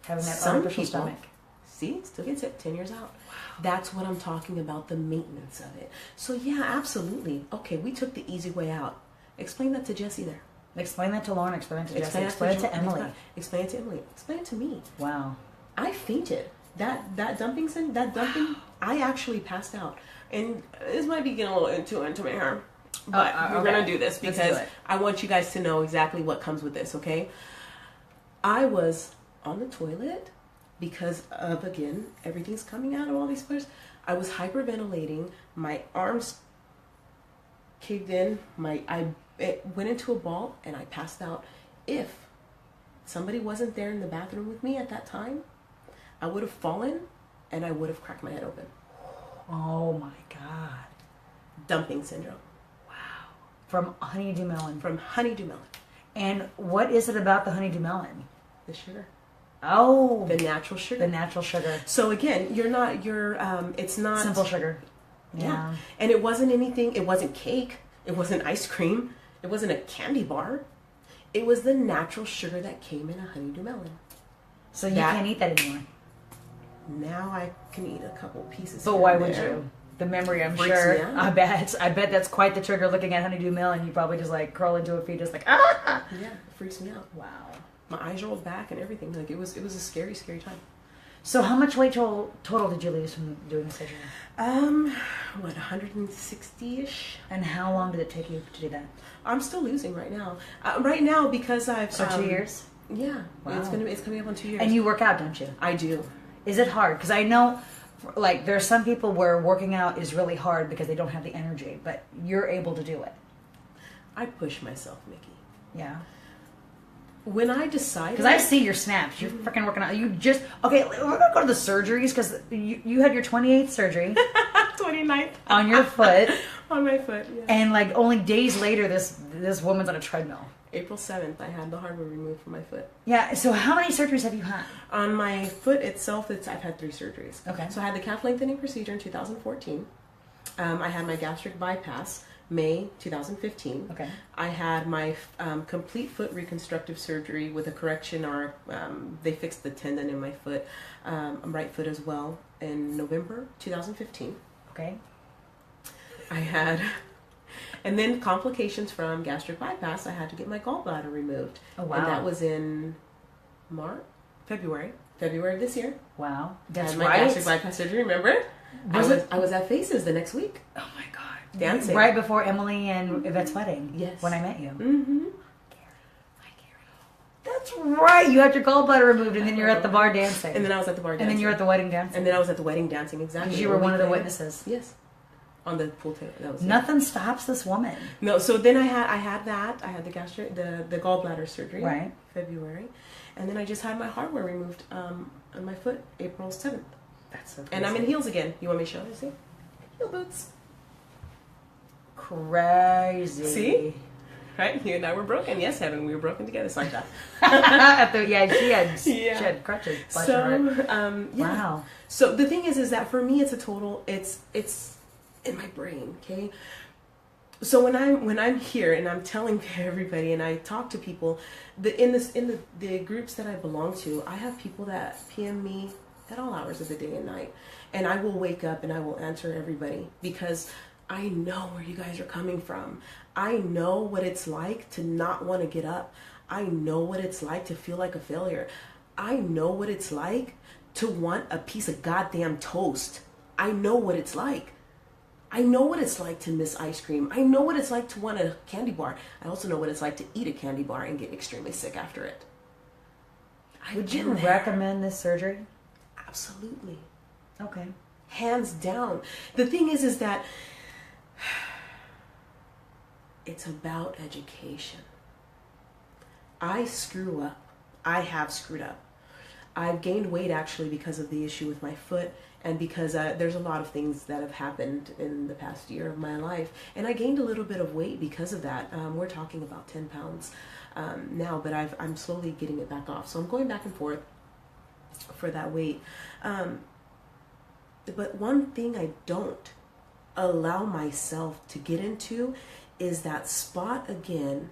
Having that Some artificial people, stomach. See, still gets it 10 years out. Wow. That's what I'm talking about, the maintenance of it. So yeah, absolutely. Okay, we took the easy way out. Explain that to Jesse there. Explain that to Lauren. Explain it to Jesse. Explain it to Emily. Explain it to Emily. Explain it to me. Wow. I fainted. That dumping, I actually passed out. And this might be getting a little into my hair. But we're going to do this because I want you guys to know exactly what comes with this, okay? I was on the toilet because of, again, everything's coming out of all these squares. I was hyperventilating. My arms kicked in. It went into a ball and I passed out. If somebody wasn't there in the bathroom with me at that time, I would have fallen and I would have cracked my head open. Oh my God. Dumping syndrome. Wow. From honeydew melon. From honeydew melon. And what is it about the honeydew melon? The sugar. Oh. The natural sugar. The natural sugar. So again, it's not... Simple sugar. Yeah. And it wasn't anything, it wasn't cake. It wasn't ice cream. It wasn't a candy bar. It was the natural sugar that came in a honeydew melon. So you can't eat that anymore? Now I can eat a couple pieces. But why would you? The memory, I'm sure. I bet that's quite the trigger. Looking at honeydew melon, you probably just like curl into a fetus, like ah. Yeah, it freaks me out. Wow. My eyes rolled back and everything. Like it was a scary, scary time. So how much weight total did you lose from doing the surgery? 160-ish. And how long did it take you to do that? I'm still losing right now. Right now because I've 2 years. Yeah, wow. It's coming up on 2 years. And you work out, don't you? I do. Is it hard? Because I know, like, there are some people where working out is really hard because they don't have the energy, but you're able to do it. I push myself, Myki. Yeah. When I decided... Because I see your snaps. You're freaking working out. Okay, we're going to go to the surgeries because you had your 28th surgery. 29th. On your foot. On my foot, yeah. And, like, only days later, this woman's on a treadmill. April 7th, I had the hardware removed from my foot. Yeah, so how many surgeries have you had? On my foot itself, I've had 3 surgeries. Okay. So I had the calf lengthening procedure in 2014. I had my gastric bypass May 2015. Okay. I had my complete foot reconstructive surgery with a correction, or they fixed the tendon in my foot, right foot as well, in November 2015. Okay. I had... And then complications from gastric bypass, I had to get my gallbladder removed. Oh, wow. And that was in February of this year. Wow. That's my gastric bypass surgery, remember? I was at Faces the next week. Oh my God. Dancing. Right before Emily and Yvette's wedding. Yes. When I met you. Mm-hmm. That's right. You had your gallbladder removed and then you're at the bar dancing. And then I was at the bar dancing. And then you're at the wedding dancing. And then I was at the wedding dancing, exactly. Because you were one of the witnesses. Yes. On the pool table. That was Nothing stops this woman. No, so then I had the gallbladder surgery. Right. February. And then I just had my hardware removed on my foot April 7th. That's so crazy. And I'm in heels again. You want me to show you? See? Heel boots. Crazy. See? Right? You and I were broken. Yes, Heaven, we were broken together. It's like that. She had crutches. So, yeah. Wow. So the thing is that for me, it's a total. It's in my brain. Okay. So when I'm here and I'm telling everybody and I talk to people, in the groups that I belong to, I have people that PM me at all hours of the day and night, and I will wake up and I will answer everybody because I know where you guys are coming from. I know what it's like to not want to get up. I know what it's like to feel like a failure. I know what it's like to want a piece of goddamn toast. I know what it's like. I know what it's like to miss ice cream. I know what it's like to want a candy bar. I also know what it's like to eat a candy bar and get extremely sick after it. Would you recommend this surgery? Absolutely. Okay. Hands down. The thing is that it's about education. I screw up. I have screwed up. I've gained weight actually because of the issue with my foot and because there's a lot of things that have happened in the past year of my life. And I gained a little bit of weight because of that. We're talking about 10 pounds now, but I'm slowly getting it back off. So I'm going back and forth for that weight. But one thing I don't allow myself to get into is that spot again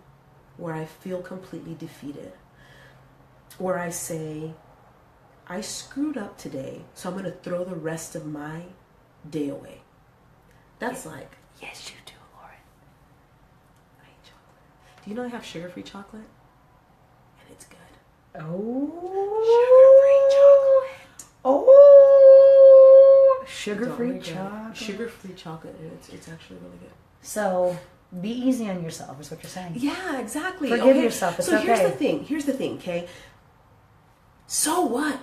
where I feel completely defeated, where I say, I screwed up today, so I'm going to throw the rest of my day away. That's like, yes, you do, Lauren. I hate chocolate. Do you know I have sugar-free chocolate? And it's good. Oh. Sugar-free chocolate. Oh. Sugar-free chocolate. Sugar-free chocolate, and it's actually really good. So, be easy on yourself, is what you're saying. Yeah, exactly. Forgive yourself. It's so okay. Here's the thing, okay? So what?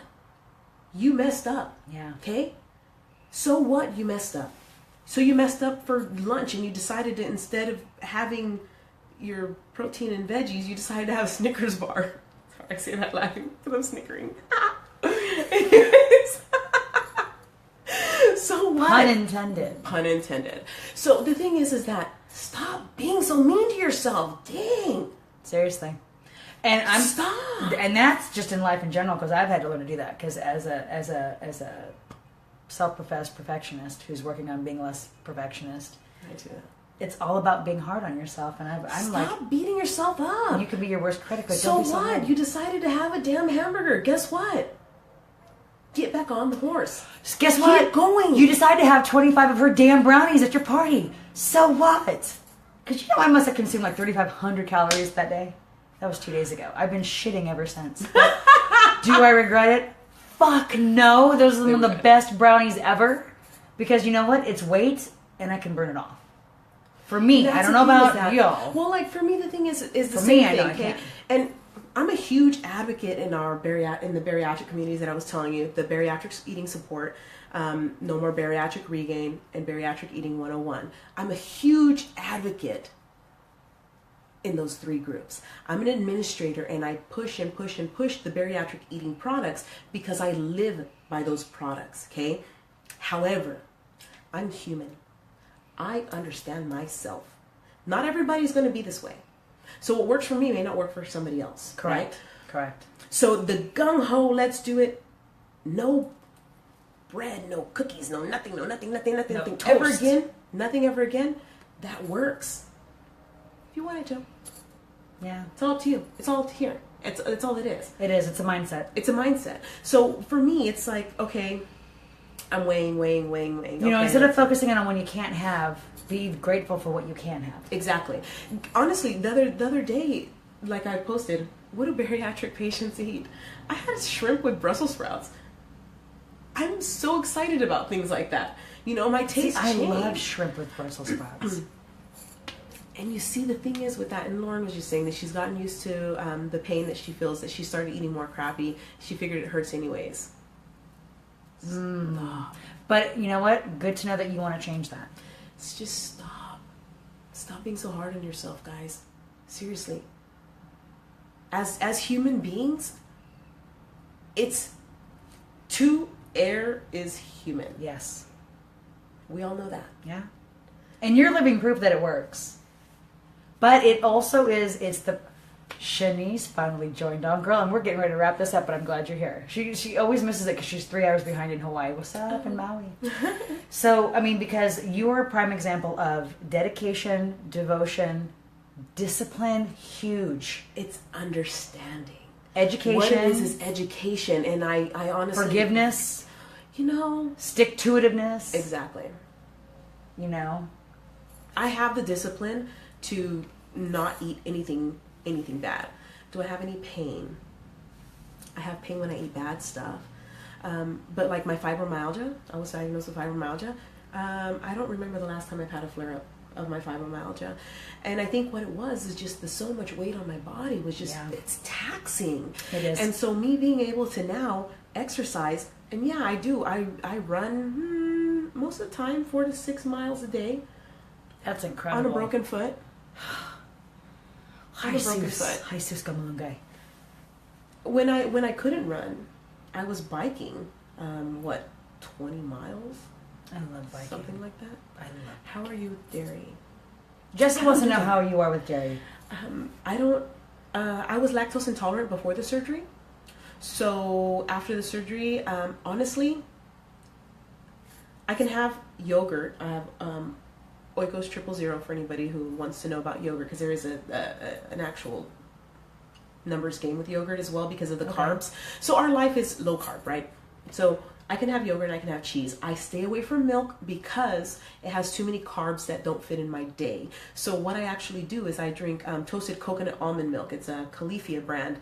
You messed up. Yeah. Okay? So what? You messed up. So you messed up for lunch and you decided to, instead of having your protein and veggies, you decided to have a Snickers bar. Sorry, I say that laughing because I'm snickering. So what? Pun intended. Pun intended. So the thing is that stop being so mean to yourself. Dang. Seriously. And and that's just in life in general, because I've had to learn to do that. Because as a self-professed perfectionist who's working on being less perfectionist, I do that. It's all about being hard on yourself. And I'm like, stop beating yourself up. You can be your worst critic, but so don't be so what? hard. You decided to have a damn hamburger. Guess what? Get back on the horse. Guess what? Keep going. You decided to have 25 of her damn brownies at your party. So what? Because you know I must have consumed like 3,500 calories that day. That was 2 days ago. I've been shitting ever since. Do I regret it? Fuck no. Those are some of the best brownies ever. Because you know what? It's weight, and I can burn it off. For me, I don't know about y'all. Well, like for me, the thing is the for same me, thing. I know I can't. And I'm a huge advocate in our in the bariatric communities that I was telling you, the bariatrics eating support, No More Bariatric Regain, and Bariatric Eating 101. I'm a huge advocate in those three groups. I'm an administrator and I push and push and push the bariatric eating products because I live by those products, okay? However, I'm human. I understand myself. Not everybody's going to be this way. So what works for me may not work for somebody else. Correct. Right? Correct. So the gung-ho, let's do it. No bread, no cookies, no nothing, nothing ever again. Nothing ever again. That works. If you want it to. Yeah. It's all up to you. It's all up to here. It's all it is. It is. It's a mindset. It's a mindset. So for me, it's like, okay, I'm weighing. You know, instead of focusing on when you can't have, be grateful for what you can have. Exactly. Honestly, the other day, like I posted, what do bariatric patients eat? I had shrimp with Brussels sprouts. I'm so excited about things like that. You know, my taste changed. I love shrimp with Brussels sprouts. And you see, the thing is with that, and Lauren was just saying that she's gotten used to the pain that she feels, that she started eating more crappy. She figured it hurts anyways. Stop. But you know what? Good to know that you want to change that. It's just stop. Stop being so hard on yourself, guys. Seriously. As human beings, it's to err is human. Yes. We all know that. Yeah. And you're living proof that it works. But it also is, it's the... Shanice finally joined on, girl, and we're getting ready to wrap this up, but I'm glad you're here. She always misses it because she's 3 hours behind in Hawaii. What's up in Maui? So, I mean, because you're a prime example of dedication, devotion, discipline, huge. It's understanding. Education. What it is education, and I honestly... Forgiveness. You know... Stick-to-itiveness. Exactly. You know? I have the discipline to not eat anything bad. Do I have any pain? I have pain when I eat bad stuff. But like my fibromyalgia, I was diagnosed with fibromyalgia. I don't remember the last time I've had a flare-up of my fibromyalgia. And I think what it was is just the so much weight on my body was just, it's taxing. It is. And so me being able to now exercise, and yeah, I do. I run most of the time 4 to 6 miles a day. That's incredible. On a broken foot. Jesus Gamalungay. When I couldn't run, I was biking. 20 miles? I love biking. Something like that. I love. How are you with dairy? Jesse wants to know how you are with dairy. I don't. I was lactose intolerant before the surgery. So after the surgery, honestly, I can have yogurt. I have Oikos 000 for anybody who wants to know about yogurt, because there is an actual numbers game with yogurt as well because of the carbs. So our life is low carb, right? So I can have yogurt and I can have cheese. I stay away from milk because it has too many carbs that don't fit in my day. So what I actually do is I drink toasted coconut almond milk. It's a Califia brand.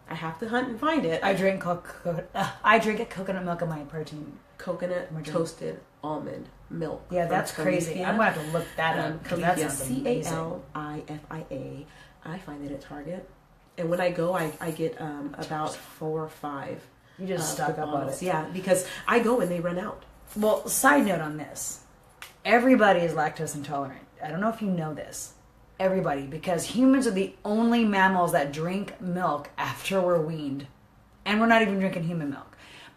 I have to hunt and find it. I drink coconut milk in my protein. Coconut toasted almond milk. Yeah, that's crazy. Califia. I'm gonna have to look that up. Califia, Califia. I find it at Target, and when I go, I get about 4 or 5. You just stock up on it. Yeah, because I go and they run out. Well, side note on this, everybody is lactose intolerant. I don't know if you know this. Everybody, because humans are the only mammals that drink milk after we're weaned, and we're not even drinking human milk.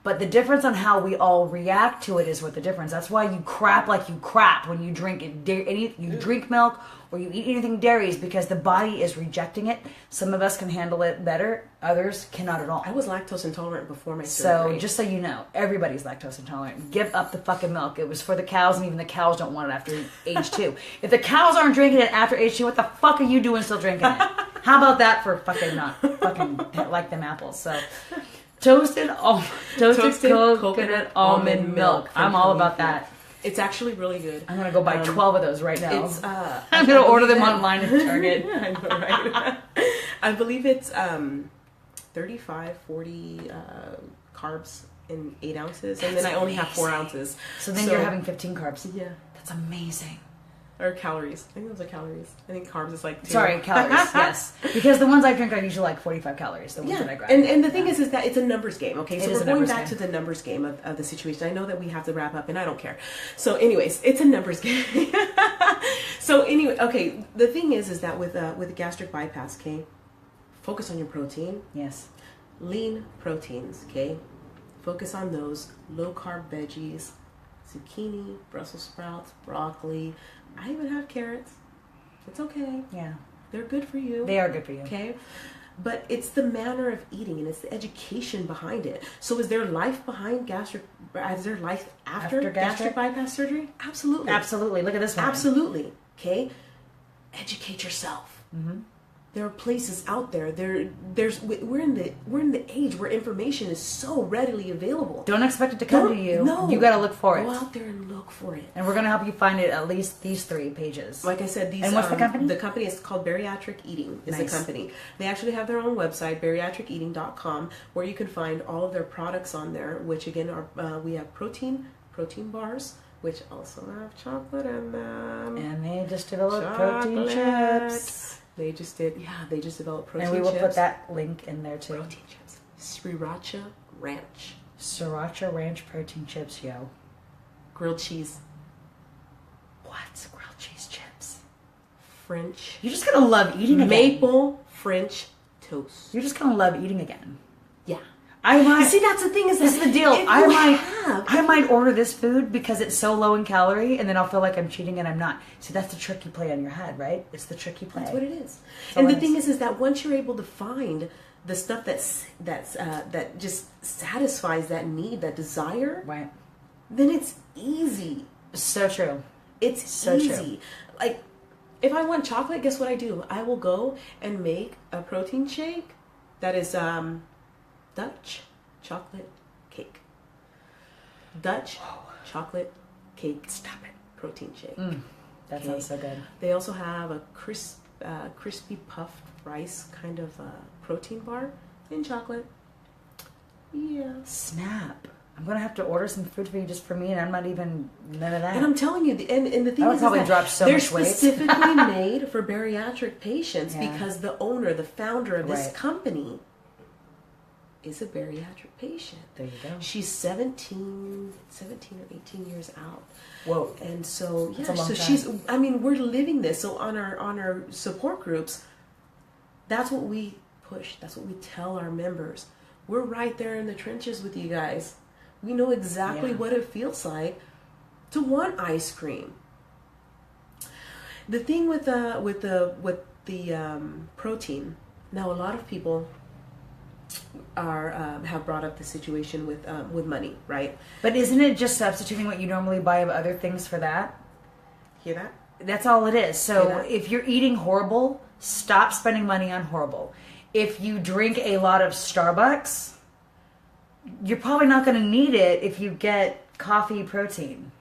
But the difference on how we all react to it is what the difference. That's why you crap like you crap when you drink you drink milk or you eat anything dairy, is because the body is rejecting it. Some of us can handle it better, others cannot at all. I was lactose intolerant before my surgery. So just so you know, everybody's lactose intolerant. Give up the fucking milk. It was for the cows, and even the cows don't want it after age 2. If the cows aren't drinking it after age 2, what the fuck are you doing still drinking it? How about that for fucking not fucking like them apples? So toasted coconut almond milk. I'm all about that. It's actually really good. I'm gonna go buy 12 of those right now. It's, I'm gonna order them online at Target. I know, right? I believe it's 35, 40 carbs in 8 ounces, and then I only have 4 ounces. So then you're having 15 carbs. Yeah, that's amazing. Or calories. I think those are calories. I think carbs is like 2. Sorry, calories, yes. Because the ones I drink are usually like 45 calories, the ones that I grab. And the thing is that it's a numbers game, okay? So we're going back to the numbers game of the situation. I know that we have to wrap up, and I don't care. So anyways, it's a numbers game. So anyway, okay, the thing is that with gastric bypass, okay, focus on your protein. Yes. Lean proteins, okay? Focus on those. Low-carb veggies, zucchini, Brussels sprouts, broccoli. I even have carrots. It's okay. Yeah. They're good for you. They are good for you. Okay? But it's the manner of eating, and it's the education behind it. So is there life behind is there life after gastric bypass surgery? Absolutely. Absolutely. Look at this one. Absolutely. Okay? Educate yourself. Mm-hmm. There are places out there. We're in the age where information is so readily available. Don't expect it to come to you. No. You got to look for it. Go out there and look for it. And we're going to help you find it at least these 3 pages. Like I said, these. And what's the company? The company is called Bariatric Eating. Is the company. They actually have their own website, bariatriceating.com, where you can find all of their products on there. Which again are we have protein bars, which also have chocolate in them. And they just developed protein chips. They just developed protein chips. And we will put that link in there too. Protein chips. Sriracha Ranch. Sriracha Ranch protein chips, yo. Grilled cheese. What? Grilled cheese chips. French. You're just gonna love eating again. Maple French toast. You're just gonna love eating again. Yeah. I might see. That's the thing. This is the deal. if I you might have- I might order this food because it's so low in calorie, and then I'll feel like I'm cheating, and I'm not. See, that's the trick you play on your head, right? It's the trick you play. That's what it is. That's And all the it thing is that once you're able to find the stuff that just satisfies that need, that desire, Right. then it's easy. So true. It's So easy. true. Like, if I want chocolate, guess what I do? I will go and make a protein shake that is Dutch chocolate cake. Dutch chocolate cake. Stop it. Protein shake. That Okay. sounds so good. They also have a crispy puffed rice kind of protein bar in chocolate. Yeah. Snap. I'm gonna have to order some food for you just for me, and I'm not even none of that. And I'm telling you, and the thing I would is probably that drop so they're much weight. specifically made for bariatric patients Yeah. because the owner, the founder of this Right. company is a bariatric patient. There you go. She's 17 or 18 years out. Whoa. And so, That's a yeah, long so time. she's, I mean, we're living this. So on our support groups, that's what we push. That's what we tell our members. We're right there in the trenches with you guys. We know exactly Yeah. what it feels like to want ice cream. The thing with the protein. Now, a lot of people are have brought up the situation with money, right? But isn't it just substituting what you normally buy of other things for that? Hear that? That's all it is. So Yeah. if you're eating horrible, stop spending money on horrible. If you drink a lot of Starbucks, you're probably not going to need it if you get coffee protein.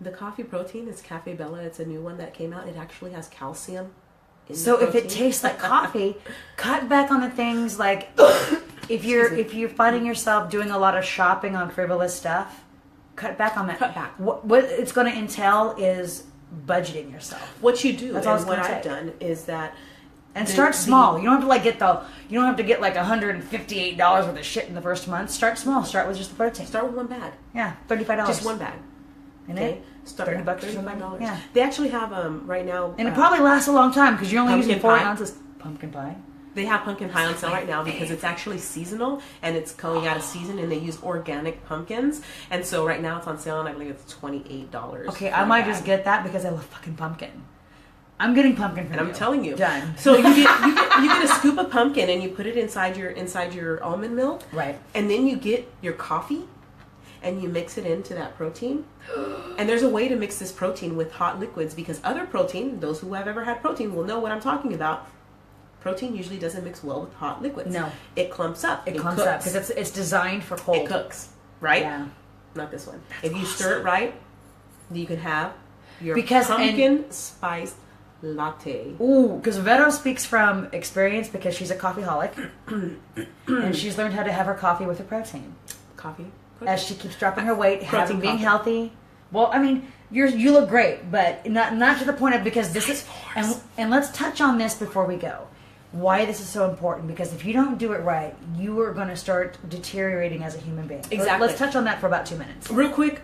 The coffee protein is Cafe Bella. It's a new one that came out. It actually has calcium in So the if it protein. tastes like coffee, cut back on the things like if you're finding yourself doing a lot of shopping on frivolous stuff, cut back on that. Cut back. What it's going to entail is budgeting yourself. What you do, That's all and it's what gonna I've take. done is that And the- start the- small. You don't have to you don't have to get like $158 worth of shit in the first month. Start small. Start with just the protein. Start with one bag, Yeah, $35. just one bag. In Okay, it. start $30 or something. $35. Yeah. They actually have right now, And it probably lasts a long time because you're only Pumpkin using 4 pie. ounces. Pumpkin pie. they have pumpkin pie on sale right now because it's actually seasonal and it's going out of season, and they use organic pumpkins, and so right now it's on sale, and I believe it's $28. Okay, for I a might bag. just get that because I love fucking pumpkin. I'm getting pumpkin from And you. I'm telling you, Done. So you get a scoop of pumpkin and you put it inside your almond milk, Right. and then you get your coffee and you mix it into that protein. And there's a way to mix this protein with hot liquids, because other protein, those who have ever had protein will know what I'm talking about. Protein usually doesn't mix well with hot liquids. No. It clumps up. It clumps up cooks. because it's designed for cold. It cooks, right? Yeah. Not this one. If you stir it right, you can have your Because- pumpkin spice latte. Ooh, because Vero speaks from experience because she's a coffeeholic. And she's learned how to have her coffee with her protein. Coffee. As she keeps dropping her weight, Protein being coffee. healthy. Well, I mean, you look great, but not to the point of, because this is, and let's touch on this before we go. Why this is so important, because if you don't do it right, you are going to start deteriorating as a human being. Exactly. Let's touch on that for about 2 minutes. Real quick,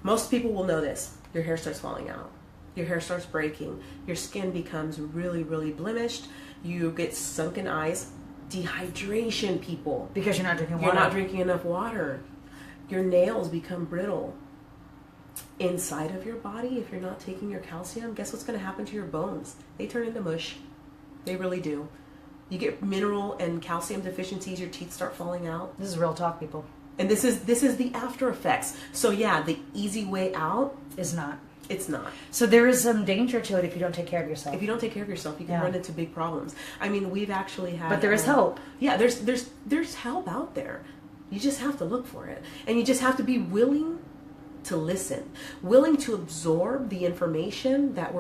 most people will know this. Your hair starts falling out. Your hair starts breaking. Your skin becomes really, really blemished. You get sunken eyes. Dehydration, people. Because you're not drinking water. You're not drinking enough water. Your nails become brittle. Inside of your body, if you're not taking your calcium, guess what's going to happen to your bones? They turn into mush. They really do. You get mineral and calcium deficiencies. Your teeth start falling out. This is real talk, people. And this is the after effects. So yeah, the easy way out, Is not. it's not. So there is some danger to it if you don't take care of yourself. If you don't take care of yourself, you can Yeah. run into big problems. I mean, we've actually had. But there is hope. Yeah, there's help out there. You just have to look for it, and you just have to be willing to listen, willing to absorb the information that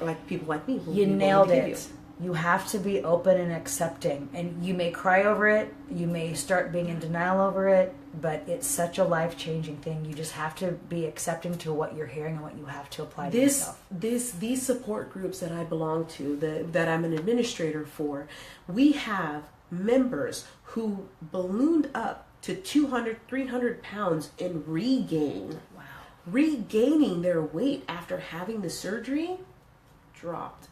like people like me. will You be willing nailed to give it. You have to be open and accepting. And you may cry over it. You may start being in denial over it. But it's such a life-changing thing. You just have to be accepting to what you're hearing and what you have to apply to yourself. These support groups that I belong to, that I'm an administrator for, we have members who ballooned up to 200, 300 pounds in regain. Wow. Regaining their weight after having the surgery, dropped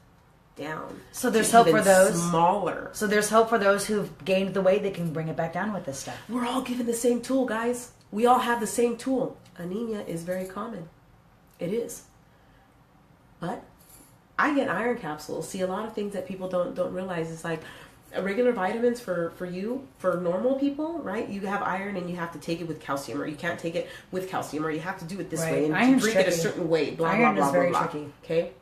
down. So there's to hope even for those smaller. So there's hope for those who've gained the weight. They can bring it back down with this stuff. We're all given the same tool, guys. We all have the same tool. Anemia is very common. It is. But I get iron capsules. See, a lot of things that people don't realize is like regular vitamins for normal people, right? You have iron and you have to take it with calcium, or you can't take it with calcium, or you have to do it this way and Iron's drink it a tricky. certain way. Blah Iron blah is blah very blah blah. tricky. Okay.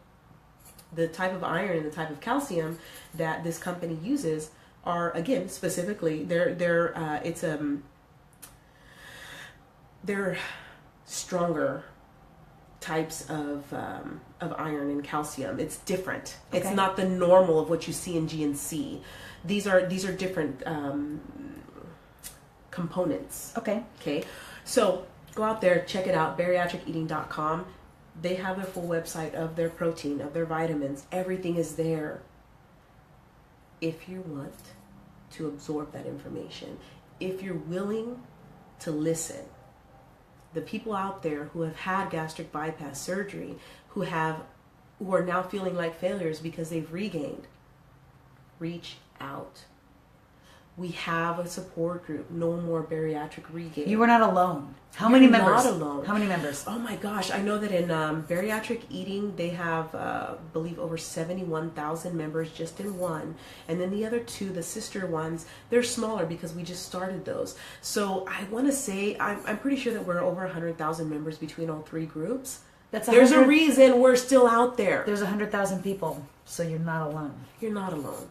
The type of iron and the type of calcium that this company uses are, again, specifically they're stronger types of iron and calcium. It's different. Okay. It's not the normal of what you see in GNC. These are different components. Okay. So go out there, check it out, bariatriceating.com. They have their full website of their protein, of their vitamins. Everything is there. If you want to absorb that information, if you're willing to listen, the people out there who have had gastric bypass surgery, who are now feeling like failures because they've regained, reach out. We have a support group. No more bariatric regain. You are not alone. How You're many members? Not alone. How many members? Oh my gosh! I know that in bariatric eating they have, believe, over 71,000 members just in one, and then the other two, the sister ones, they're smaller because we just started those. So I want to say I'm pretty sure that we're over 100,000 members between all three groups. There's a reason we're still out there. There's 100,000 people, so you're not alone. You're not alone.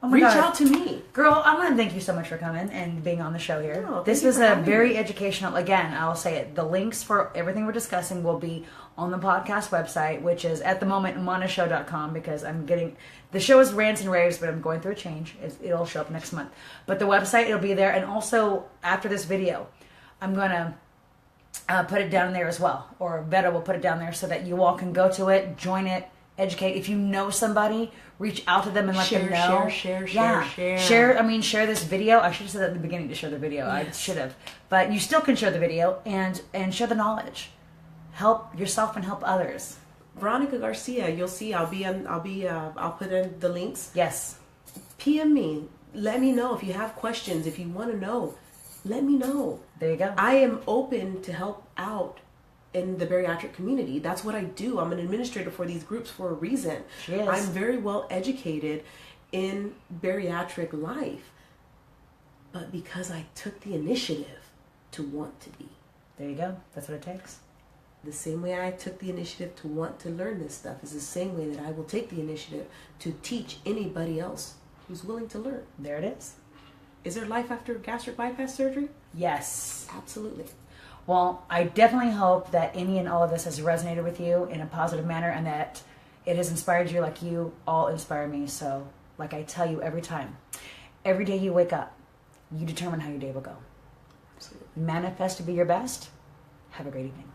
Oh my Reach God. out to me. Girl, I want to thank you so much for coming and being on the show here. Oh, this thank you was for a having very me. educational, again, I'll say it. The links for everything we're discussing will be on the podcast website, which is at the moment monoshow.com, because I'm getting, the show is Rantz and Raves, but I'm going through a change. It'll show up next month. But the website, it'll be there. And also, after this video, I'm going to put it down there as well. Or Vero will put it down there so that you all can go to it, join it, educate. If you know somebody, reach out to them and let them know. Share. Share this video. I should have said that at the beginning to share the video. Yes. I should have. But you still can share the video and share the knowledge. Help yourself and help others. Veronica Garcia, you'll see. I'll put in the links. Yes. PM me. Let me know if you have questions. If you want to know, let me know. There you go. I am open to help out in the bariatric community. That's what I do. I'm an administrator for these groups for a reason. She is. I'm very well educated in bariatric life, but because I took the initiative to want to be. There you go. That's what it takes. The same way I took the initiative to want to learn this stuff is the same way that I will take the initiative to teach anybody else who's willing to learn. There it is. Is there life after gastric bypass surgery? Yes. Absolutely. Well, I definitely hope that any and all of this has resonated with you in a positive manner and that it has inspired you like you all inspire me. So, like I tell you every time, every day you wake up, you determine how your day will go. Absolutely. Manifest to be your best. Have a great evening.